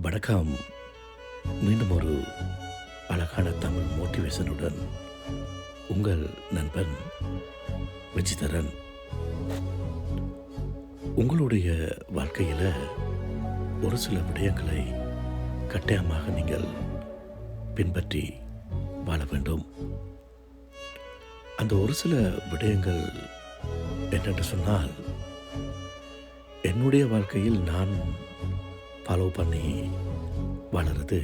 வணக்கம். மீண்டும் ஒரு அழகான தமிழ் மோட்டிவேஷனுடன் உங்கள் நண்பன் விஜிதரன். உங்களுடைய வாழ்க்கையில் ஒரு சில விடயங்களை கட்டாயமாக நீங்கள் பின்பற்றி வாழ வேண்டும். அந்த ஒரு சில விடயங்கள் என்னென்று சொன்னால், என்னுடைய வாழ்க்கையில் நான் ஃபாலோ பண்ணி வாழறது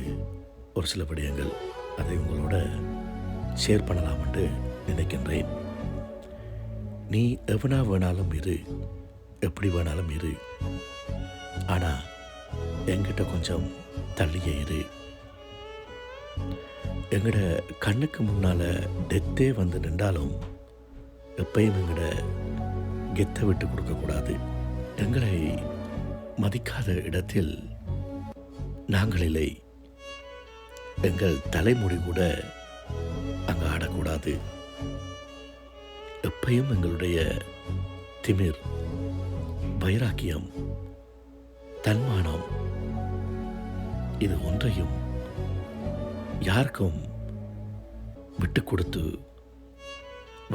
ஒரு சில விடயங்கள். அதை உங்களோட ஷேர் பண்ணலாம் என்று நினைக்கின்றேன். நீ எவனா வேணாலும் இரு, எப்படி வேணாலும் இரு, ஆனால் என்கிட்ட கொஞ்சம் தள்ளியே இரு. எங்கட கண்ணுக்கு முன்னால் டெத்தே வந்து நின்றாலும் எப்பயும் எங்கட கெத்தை விட்டு கொடுக்கக்கூடாது. எங்களை மதிக்காத இடத்தில் நாங்கள் இல்லை. எங்கள் தலைமுடி கூட அங்கே ஆடக்கூடாது. எப்பயும் எங்களுடைய திமிர், வைராக்கியம், தன்மானம் இது ஒன்றையும் யாருக்கும் விட்டு கொடுத்து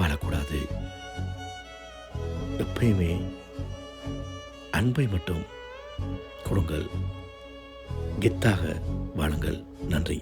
வாழக்கூடாது. எப்பயுமே அன்பை மட்டும் கொடுங்கள். கெத்தாக வாழுங்கள். நன்றி.